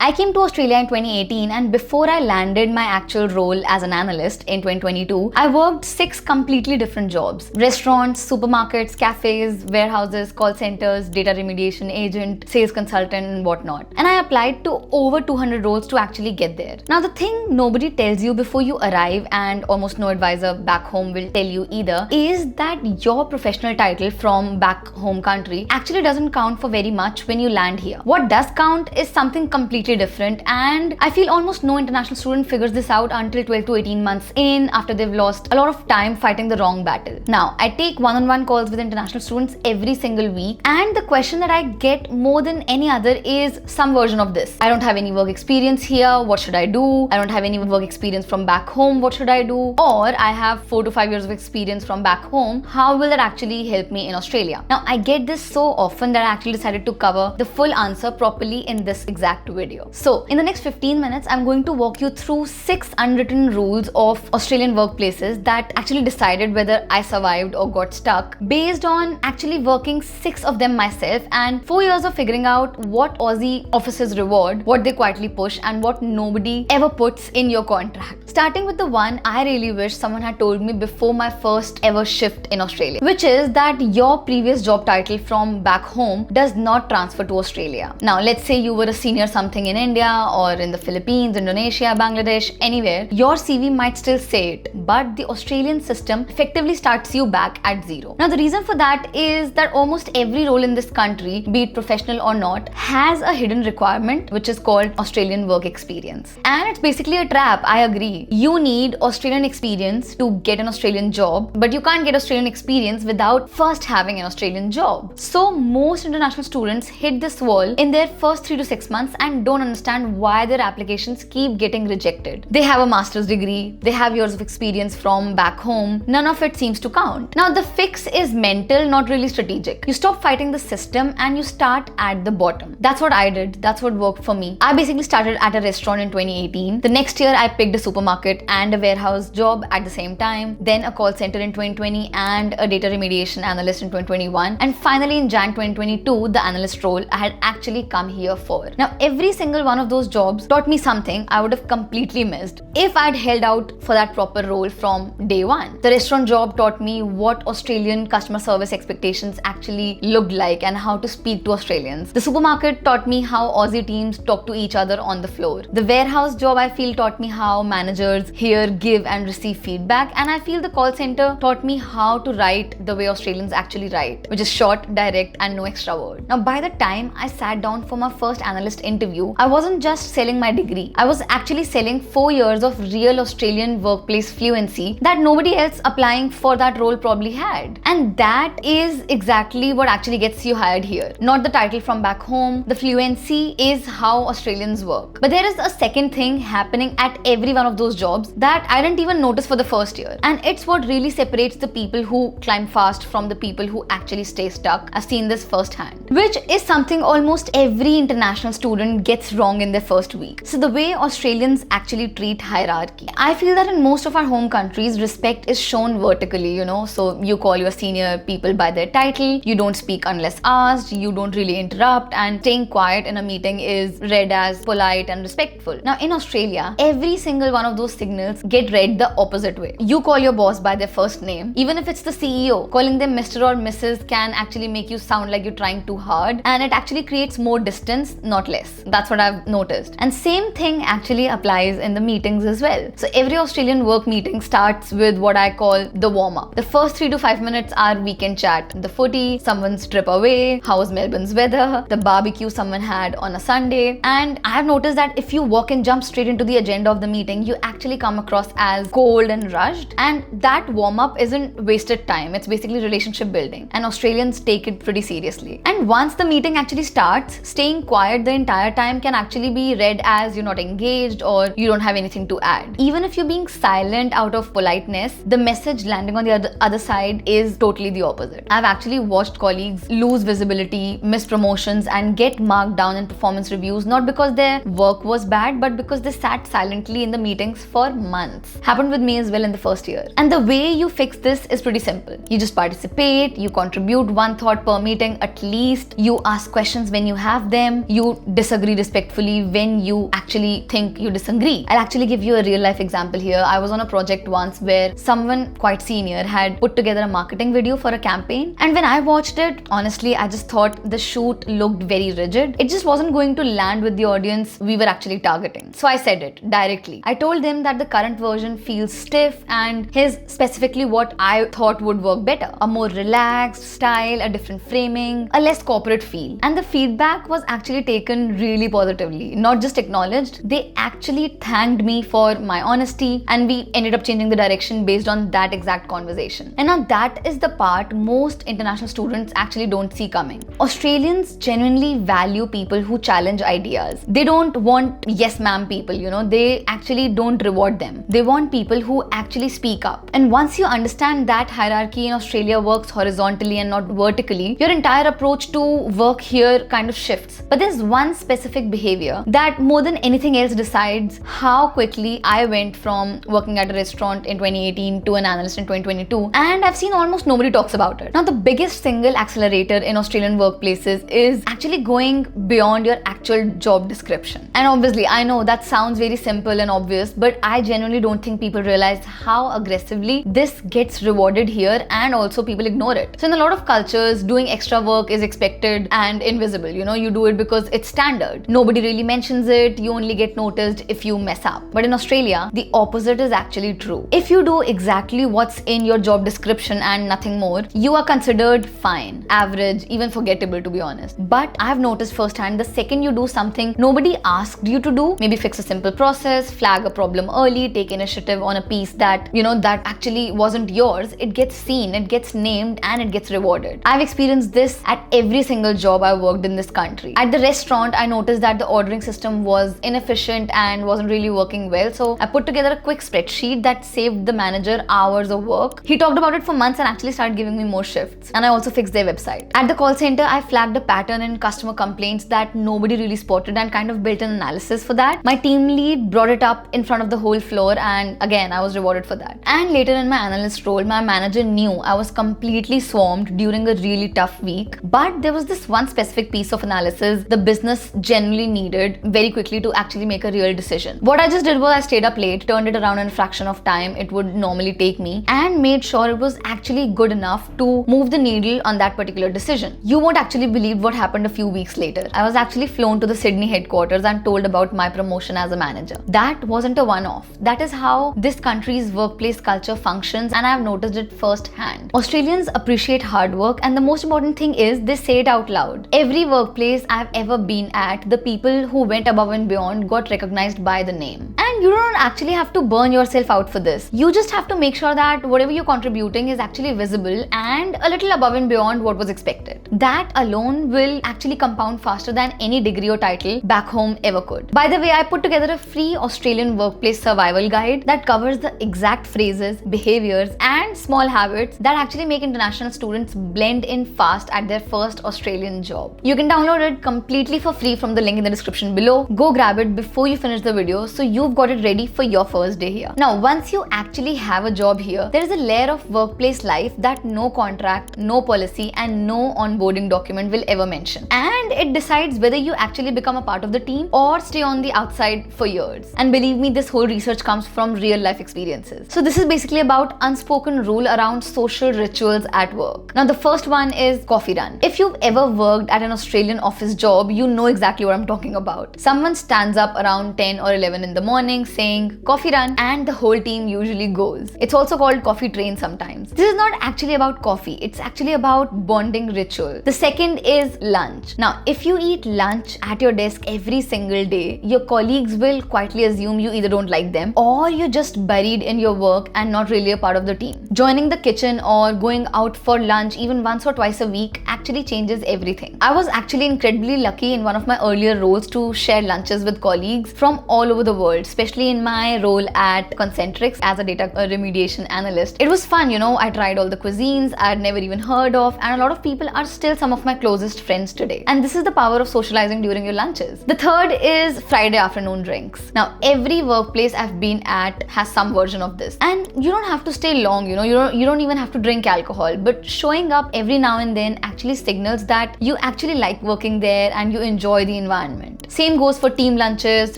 I came to Australia in 2018, and before I landed my actual role as an analyst in 2022, I worked 6 completely different jobs: restaurants, supermarkets, cafes, warehouses, call centers, data remediation agent, sales consultant, and whatnot. And I applied to over 200 roles to actually get there. Now, the thing nobody tells you before you arrive, and almost no advisor back home will tell you either, is that your professional title from back home country actually doesn't count for very much when you land here. What does count is something completely different, and I feel almost no international student figures this out until 12 to 18 months in, after they've lost a lot of time fighting the wrong battle. Now, I take one-on-one calls with international students every single week, and the question that I get more than any other is some version of this: I don't have any work experience here, what should I do? I don't have any work experience from back home, what should I do? Or I have 4 to 5 years of experience from back home, how will that actually help me in Australia? Now, I get this so often that I actually decided to cover the full answer properly in this exact video. So, in the next 15 minutes, I'm going to walk you through 6 unwritten rules of Australian workplaces that actually decided whether I survived or got stuck, based on actually working 6 of them myself and 4 years of figuring out what Aussie offices reward, what they quietly push, and what nobody ever puts in your contract. Starting with the one I really wish someone had told me before my first ever shift in Australia, which is that your previous job title from back home does not transfer to Australia. Now, let's say you were a senior something in India or in the Philippines, Indonesia, Bangladesh, anywhere, your CV might still say it, but the Australian system effectively starts you back at zero. Now, the reason for that is that almost every role in this country, be it professional or not, has a hidden requirement which is called Australian work experience. And it's basically a trap, I agree. You need Australian experience to get an Australian job, but you can't get Australian experience without first having an Australian job. So most international students hit this wall in their first 3 to 6 months and don't understand why their applications keep getting rejected. They have a master's degree, they have years of experience from back home, none of it seems to count. Now, the fix is mental, not really strategic. You stop fighting the system and you start at the bottom. That's what I did. That's what worked for me. I basically started at a restaurant in 2018. The next year, I picked a supermarket and a warehouse job at the same time, then a call center in 2020 and a data remediation analyst in 2021. And finally, in Jan 2022, the analyst role I had actually come here for. Now, every single one of those jobs taught me something I would have completely missed if I'd held out for that proper role from day one. The restaurant job taught me what Australian customer service expectations actually looked like and how to speak to Australians. The supermarket taught me how Aussie teams talk to each other on the floor. The warehouse job, I feel, taught me how managers hear, give, and receive feedback. And I feel the call center taught me how to write the way Australians actually write, which is short, direct, and no extra word. Now, by the time I sat down for my first analyst interview, I wasn't just selling my degree. I was actually selling 4 years of real Australian workplace fluency that nobody else applying for that role probably had. And that is exactly what actually gets you hired here. Not the title from back home. The fluency is how Australians work. But there is a second thing happening at every one of those jobs that I didn't even notice for the first year. And it's what really separates the people who climb fast from the people who actually stay stuck. I've seen this firsthand, which is something almost every international student gets wrong in their first week. So the way Australians actually treat hierarchy. I feel that in most of our home countries, respect is shown vertically, so you call your senior people by their title, you don't speak unless asked, you don't really interrupt, and staying quiet in a meeting is read as polite and respectful. Now, in Australia, every single one of those signals get read the opposite way. You call your boss by their first name, even if it's the CEO. Calling them Mr. or Mrs. can actually make you sound like you're trying too hard, and it actually creates more distance, not less. That's what I've noticed. And same thing actually applies in the meetings as well. So every Australian work meeting starts with what I call the warm-up. The first 3 to 5 minutes are weekend chat. The footy, someone's trip away, how was Melbourne's weather, the barbecue someone had on a Sunday. And I have noticed that if you walk and jump straight into the agenda of the meeting, you actually come across as cold and rushed. And that warm-up isn't wasted time. It's basically relationship building. And Australians take it pretty seriously. And once the meeting actually starts, staying quiet the entire time can actually be read as you're not engaged or you don't have anything to add. Even if you're being silent out of politeness, the message landing on the other side is totally the opposite. I've actually watched colleagues lose visibility, miss promotions, and get marked down in performance reviews, not because their work was bad, but because they sat silently in the meetings for months. Happened with me as well in the first year. And the way you fix this is pretty simple. You just participate, you contribute one thought per meeting at least, you ask questions when you have them, you disagree respectfully respectfully when you actually think you disagree. I'll actually give you a real life example here. I was on a project once where someone quite senior had put together a marketing video for a campaign, and when I watched it, honestly, I just thought the shoot looked very rigid. It just wasn't going to land with the audience we were actually targeting. So I said it directly. I told them that the current version feels stiff, and here's specifically what I thought would work better: a more relaxed style, a different framing, a less corporate feel. And the feedback was actually taken really positively, not just acknowledged. They actually thanked me for my honesty, and we ended up changing the direction based on that exact conversation. And now that is the part most international students actually don't see coming. Australians genuinely value people who challenge ideas. They don't want yes ma'am people, they actually don't reward them. They want people who actually speak up. And once you understand that hierarchy in Australia works horizontally and not vertically, your entire approach to work here kind of shifts. But there's one specific behavior that more than anything else decides how quickly I went from working at a restaurant in 2018 to an analyst in 2022, and I've seen almost nobody talks about it. Now, the biggest single accelerator in Australian workplaces is actually going beyond your actual job description. And obviously, I know that sounds very simple and obvious, but I genuinely don't think people realize how aggressively this gets rewarded here, and also people ignore it. So in a lot of cultures, doing extra work is expected and invisible. You do it because it's standard. Nobody really mentions it. You only get noticed if you mess up. But in Australia, the opposite is actually true. If you do exactly what's in your job description and nothing more, you are considered fine, average, even forgettable, to be honest. But I've noticed firsthand, the second you do something nobody asked you to do, maybe fix a simple process, flag a problem early, take initiative on a piece that, that actually wasn't yours, it gets seen, it gets named, and it gets rewarded. I've experienced this at every single job I worked in this country. At the restaurant, I noticed that the ordering system was inefficient and wasn't really working well, so I put together a quick spreadsheet that saved the manager hours of work. He talked about it for months and actually started giving me more shifts. And I also fixed their website. At the call center, I flagged a pattern in customer complaints that nobody really spotted and kind of built an analysis for that. My team lead brought it up in front of the whole floor, and again, I was rewarded for that. And later in my analyst role, my manager knew I was completely swamped during a really tough week, but there was this one specific piece of analysis the business generally needed very quickly to actually make a real decision. What I just did was I stayed up late, turned it around in a fraction of time it would normally take me, and made sure it was actually good enough to move the needle on that particular decision. You won't actually believe what happened a few weeks later. I was actually flown to the Sydney headquarters and told about my promotion as a manager. That wasn't a one-off. That is how this country's workplace culture functions, and I've noticed it firsthand. Australians appreciate hard work, and the most important thing is they say it out loud. Every workplace I've ever been at, the people who went above and beyond got recognized by the name. And you don't actually have to burn yourself out for this. You just have to make sure that whatever you're contributing is actually visible and a little above and beyond what was expected. That alone will actually compound faster than any degree or title back home ever could. By the way, I put together a free Australian workplace survival guide that covers the exact phrases, behaviors, and small habits that actually make international students blend in fast at their first Australian job. You can download it completely for free from the link in the description below. Go grab it before you finish the video so you've got it ready for your first day here. Now, once you actually have a job here, there is a layer of workplace life that no contract, no policy, and no onboarding document will ever mention. And it decides whether you actually become a part of the team or stay on the outside for years. And believe me, this whole research comes from real life experiences. So this is basically about unspoken rule around social rituals at work. Now, the first one is coffee run. If you've ever worked at an Australian office job, you know exactly what I'm talking about. Someone stands up around 10 or 11 in the morning saying coffee run, and the whole team usually goes. It's also called coffee train sometimes. This is not actually about coffee. It's actually about bonding ritual. The second is lunch. Now, if you eat lunch at your desk every single day, your colleagues will quietly assume you either don't like them or you're just buried in your work and not really a part of the team. Joining the kitchen or going out for lunch even once or twice a week actually changes everything. I was actually incredibly lucky in one of my earlier roles to share lunches with colleagues from all over the world, especially in my role at Concentrix as a data remediation analyst. It was fun, I tried all the cuisines I'd never even heard of, and a lot of people are still some of my closest friends today. And this is the power of socializing during your lunches. The third is Friday afternoon drinks. Now, every workplace I've been at has some version of this. And you don't have to stay long, you don't even have to drink alcohol, but showing up every now and then actually signals that you actually like working there and you enjoy the environment. Same goes for team lunches,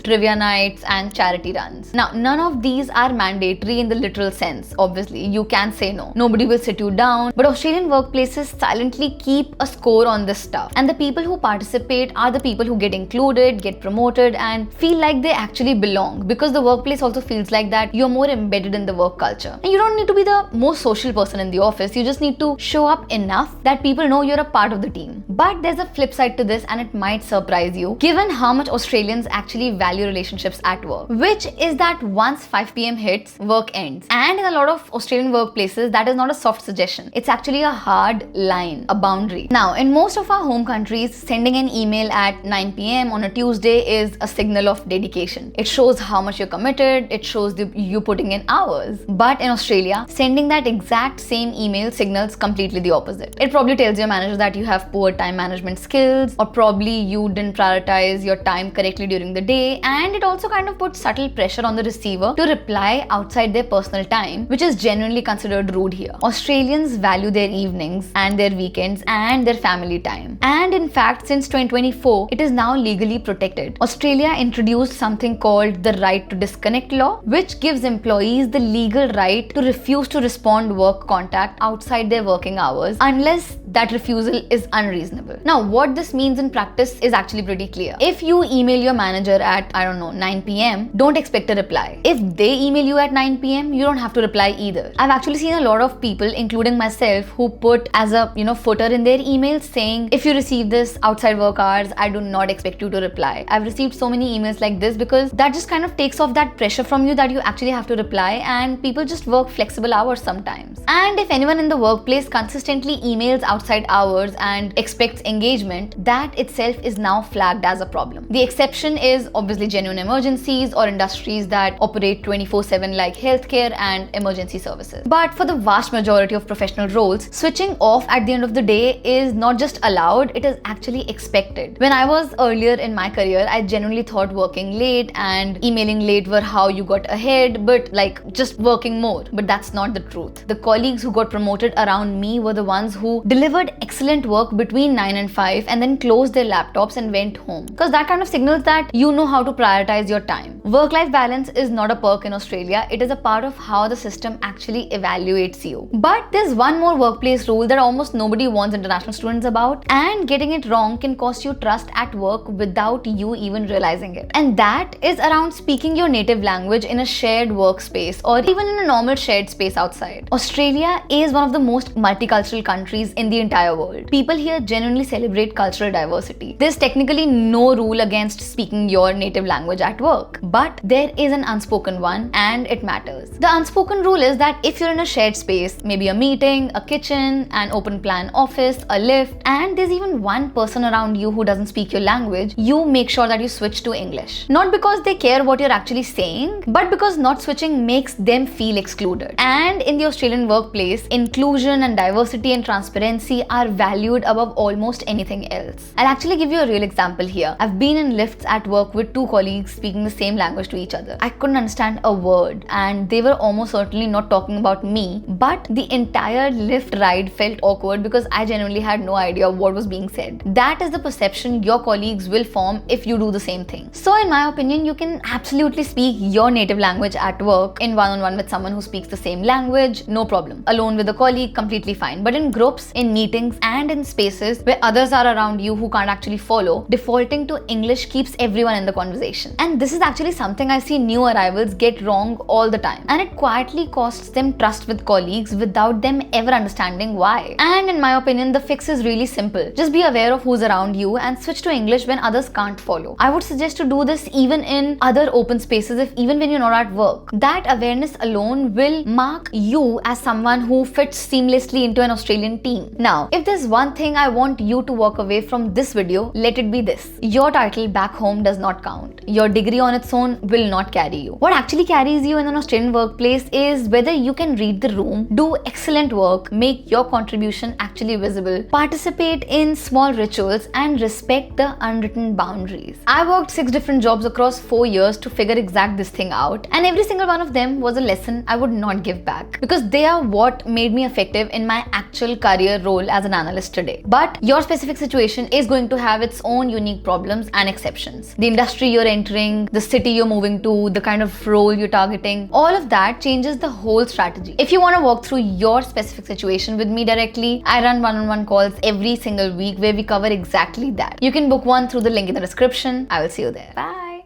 trivia nights, and charity runs. Now, none of these are mandatory in the literal sense. Obviously, you can say no. Nobody will sit you down, but Australian workplaces silently keep a score on this stuff. And the people who participate are the people who get included, get promoted, and feel like they actually belong, because the workplace also feels like that you're more embedded in the work culture. And you don't need to be the most social person in the office. You just need to show up enough that people know you're a part of the team. But there's a flip side to this, and it might surprise you, given how much Australians actually value relationships at work, which is that once 5 p.m. hits, work ends. And in a lot of Australian workplaces, that is not a soft suggestion. It's actually a hard line, a boundary. Now, in most of our home countries, sending an email at 9 p.m. on a Tuesday is a signal of dedication. It shows how much you're committed, it shows you putting in hours. But in Australia, sending that exact same email signals completely the opposite. It probably tells your manager that you have poor time management skills, or probably you didn't prioritize your time correctly during the day, and it also kind of puts subtle pressure on the receiver to reply outside their personal time, which is genuinely considered rude here. Australians value their evenings and their weekends and their family time. And in fact, since 2024, it is now legally protected. Australia introduced something called the Right to Disconnect law, which gives employees the legal right to refuse to respond work contact outside their working hours unless that refusal is unreasonable. Now, what this means in practice is actually pretty clear. If you email your manager at, 9 p.m., don't expect a reply. If they email you at 9 p.m., you don't have to reply either. I've actually seen a lot of people, including myself, who put as a footer in their emails saying, if you receive this outside work hours, I do not expect you to reply. I've received so many emails like this because that just kind of takes off that pressure from you that you actually have to reply, and people just work flexible hours sometimes. And if anyone in the workplace consistently emails outside hours and expects engagement, that itself is now flagged as a problem. The exception is obviously genuine emergencies or industries that operate 24/7 like healthcare and emergency services. But for the vast majority of professional roles, switching off at the end of the day is not just allowed, it is actually expected. When I was earlier in my career, I genuinely thought working late and emailing late were how you got ahead, but like just working more. But that's not the truth. The colleagues who got promoted around me were the ones who delivered excellent work between 9 and 5 and then closed their laptops and went home. Because that kind of signals that you know how to prioritize your time. Work-life balance is not a perk in Australia. It is a part of how the system actually evaluates you. But there's one more workplace rule that almost nobody warns international students about, and getting it wrong can cost you trust at work without you even realizing it. And that is around speaking your native language in a shared workspace or even in a normal shared space outside. Australia is one of the most multicultural countries in the entire world. People here genuinely celebrate cultural diversity. There's technically no rule against speaking your native language at work, but there is an unspoken one, and it matters. The unspoken rule is that if you're in a shared space, maybe a meeting, a kitchen, an open plan office, a lift, and there's even one person around you who doesn't speak your language, you make sure that you switch to English. Not because they care what you're actually saying, but because not switching makes them feel excluded. And in the Australian workplace, inclusion and diversity and transparency are valued above almost anything else. I'll actually give you a real example here. I've been in lifts at work with two colleagues speaking the same language to each other. I couldn't understand a word, and they were almost certainly not talking about me, but the entire lift ride felt awkward because I genuinely had no idea what was being said. That is the perception your colleagues will form if you do the same thing. So in my opinion, you can absolutely speak your native language at work in one-on-one with someone who speaks the same language, no problem. Alone with a colleague, completely fine. But in groups, in meetings, and in spaces where others are around you who can't actually follow, defaulting to English keeps everyone in the conversation. And this is actually something I see new arrivals get wrong all the time. And it quietly costs them trust with colleagues without them ever understanding why. And in my opinion, the fix is really simple. Just be aware of who's around you and switch to English when others can't follow. I would suggest to do this even in other open spaces, even when you're not at work. That awareness alone will mark you as someone who fits seamlessly into an Australian team. Now, if there's one thing I want you to walk away from this video, let it be this. Your title back home does not count. Your degree on its own will not carry you. What actually carries you in an Australian workplace is whether you can read the room, do excellent work, make your contribution actually visible, participate in small rituals, and respect the unwritten boundaries. I worked 6 different jobs across 4 years to figure exact this thing out, and every single one of them was a lesson I would not give back. back because they are what made me effective in my actual career role as an analyst today. But your specific situation is going to have its own unique problems and exceptions. The industry you're entering, the city you're moving to, the kind of role you're targeting, all of that changes the whole strategy. If you want to walk through your specific situation with me directly, I run one-on-one calls every single week where we cover exactly that. You can book one through the link in the description. I will see you there. Bye.